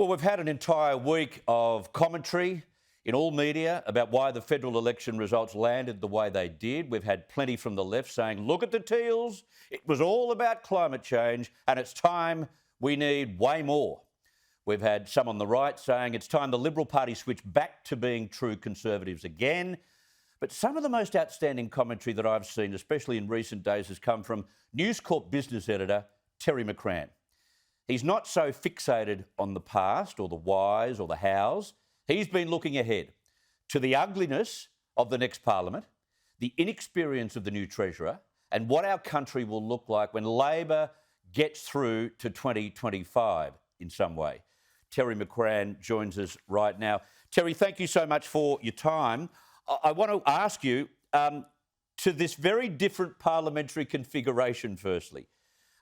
Well, we've had an entire week of commentary in all media about why the federal election results landed the way they did. We've had plenty from the left saying, look at the Teals, it was all about climate change and it's time we need way more. We've had some on the right saying it's time the Liberal Party switch back to being true Conservatives again. But some of the most outstanding commentary that I've seen, especially in recent days, has come from News Corp business editor Terry McCrann. He's not so fixated on the past or the whys or the hows. He's been looking ahead to the ugliness of the next parliament, the inexperience of the new treasurer, and what our country will look like when Labor gets through to 2025 in some way. Terry McCrann joins us right now. Terry, thank you so much for your time. I want to ask you to this very different parliamentary configuration, firstly.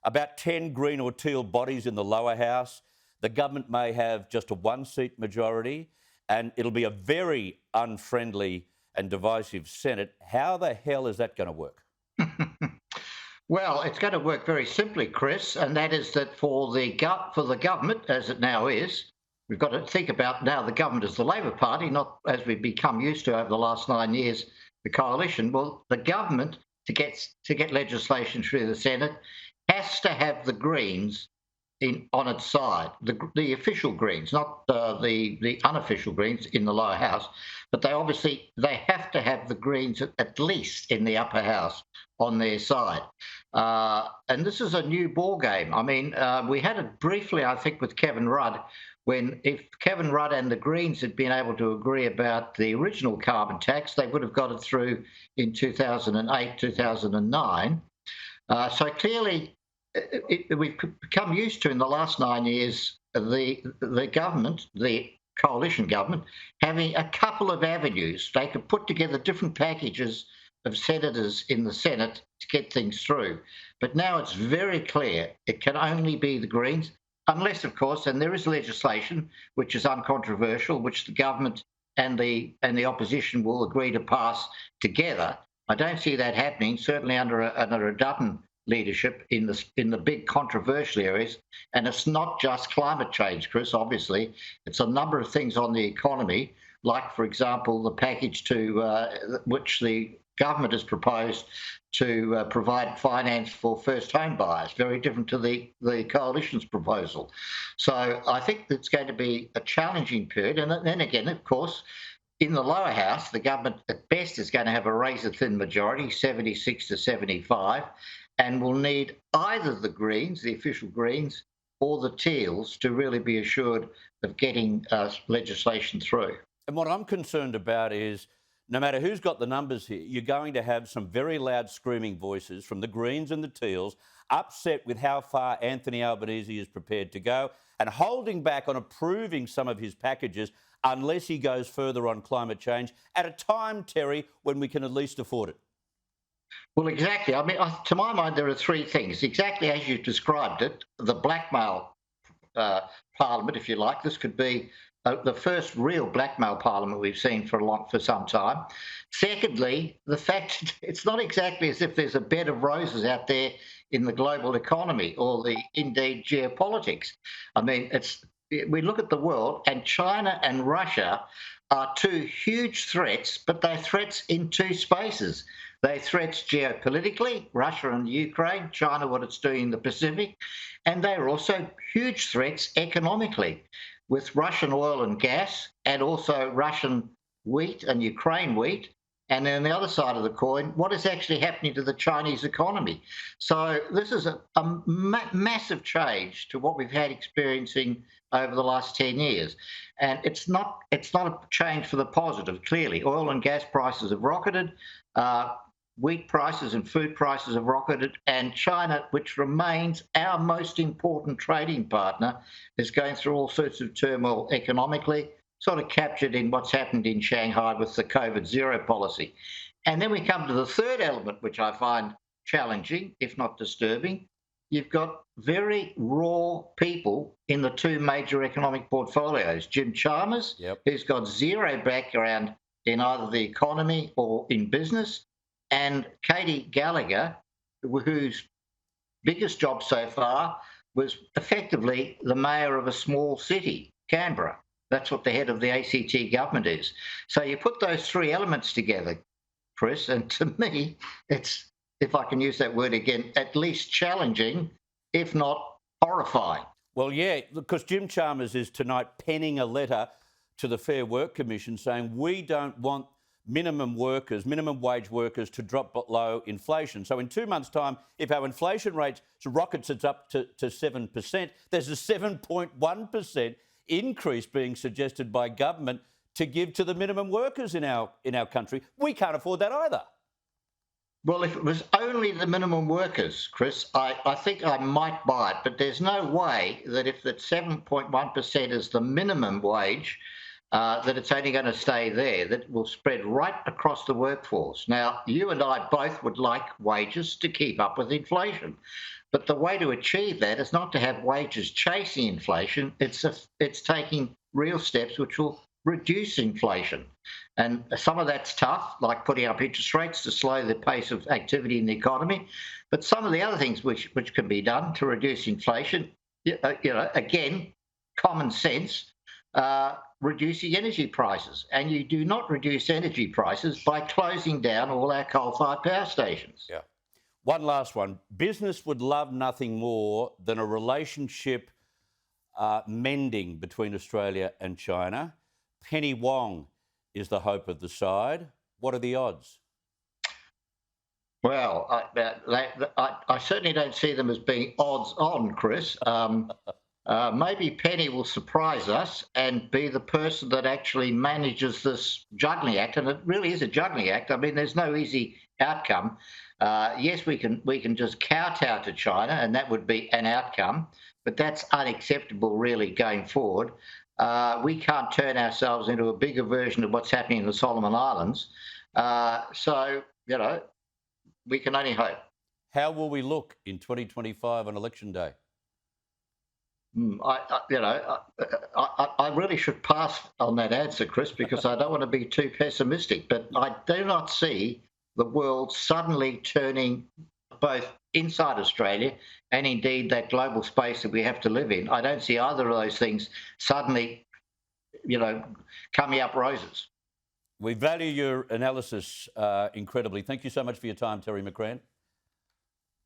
About 10 Green or Teal bodies in the lower house. The government may have just a one-seat majority and it'll be a very unfriendly and divisive Senate. How the hell is that going to work? Well, it's going to work very simply, Chris, and that is that for the government, as it now is, we've got to think about now the government as the Labor Party, not as we've become used to over the last 9 years, the coalition. Well, the government, to get legislation through the Senate, has to have the Greens on its side, the official Greens, not the unofficial Greens in the lower house, but they have to have the Greens at least in the upper house on their side. And this is a new ball game. I mean, we had it briefly, I think, with Kevin Rudd, if Kevin Rudd and the Greens had been able to agree about the original carbon tax, they would have got it through in 2008, 2009. So clearly, we've become used to in the last 9 years the government, the coalition government, having a couple of avenues. They could put together different packages of senators in the Senate to get things through. But now it's very clear it can only be the Greens, unless, of course, and there is legislation which is uncontroversial, which the government and the opposition will agree to pass together. I don't see that happening, certainly under a Dutton leadership in the big controversial areas. And it's not just climate change, Chris, obviously. It's a number of things on the economy, like, for example, the package to which the government has proposed to provide finance for first home buyers, very different to the coalition's proposal. So I think it's going to be a challenging period. And then again, of course, in the lower house, the government at best is going to have a razor-thin majority, 76 to 75, and will need either the Greens, the official Greens, or the Teals to really be assured of getting legislation through. And what I'm concerned about is no matter who's got the numbers here, you're going to have some very loud screaming voices from the Greens and the Teals upset with how far Anthony Albanese is prepared to go and holding back on approving some of his packages unless he goes further on climate change at a time, Terry, when we can at least afford it. Well, exactly. I mean, to my mind, there are three things, exactly as you described it. The blackmail parliament, if you like. This could be the first real blackmail parliament we've seen for some time. Secondly, the fact that it's not exactly as if there's a bed of roses out there in the global economy or indeed geopolitics. I mean, we look at the world, and China and Russia are two huge threats, but they're threats in two spaces. They're threats geopolitically, Russia and Ukraine, China, what it's doing in the Pacific, and they're also huge threats economically with Russian oil and gas and also Russian wheat and Ukraine wheat. And then on the other side of the coin, what is actually happening to the Chinese economy? So this is a massive change to what we've had experiencing over the last 10 years. And it's not a change for the positive, clearly. Oil and gas prices have rocketed. Wheat prices and food prices have rocketed, and China, which remains our most important trading partner, is going through all sorts of turmoil economically, sort of captured in what's happened in Shanghai with the COVID zero policy. And then we come to the third element, which I find challenging, if not disturbing. You've got very raw people in the two major economic portfolios. Jim Chalmers, who's got zero background in either the economy or in business, and Katie Gallagher, whose biggest job so far was effectively the mayor of a small city, Canberra. That's what the head of the ACT government is. So you put those three elements together, Chris, and to me, it's, if I can use that word again, at least challenging, if not horrifying. Well, yeah, because Jim Chalmers is tonight penning a letter to the Fair Work Commission saying we don't want minimum wage workers to drop below inflation. So in 2 months' time, if our inflation rate rockets it up to 7%, there's a 7.1% increase being suggested by government to give to the minimum workers in our country. We can't afford that either. Well, if it was only the minimum workers, Chris, I think I might buy it. But there's no way that if that 7.1% is the minimum wage, that it's only going to stay there, that will spread right across the workforce. Now, you and I both would like wages to keep up with inflation. But the way to achieve that is not to have wages chasing inflation. It's taking real steps which will reduce inflation. And some of that's tough, like putting up interest rates to slow the pace of activity in the economy. But some of the other things which can be done to reduce inflation, again, common sense, reducing energy prices. And you do not reduce energy prices by closing down all our coal-fired power stations. Yeah. One last one. Business would love nothing more than a relationship mending between Australia and China. Penny Wong is the hope of the side. What are the odds? Well, I certainly don't see them as being odds on, Chris. Maybe Penny will surprise us and be the person that actually manages this juggling act, and it really is a juggling act. I mean, there's no easy outcome. Yes, we can just kowtow to China, and that would be an outcome, but that's unacceptable, really, going forward. We can't turn ourselves into a bigger version of what's happening in the Solomon Islands. So, we can only hope. How will we look in 2025 on election day? I really should pass on that answer, Chris, because I don't want to be too pessimistic. But I do not see the world suddenly turning both inside Australia and indeed that global space that we have to live in. I don't see either of those things suddenly, coming up roses. We value your analysis incredibly. Thank you so much for your time, Terry McCrann.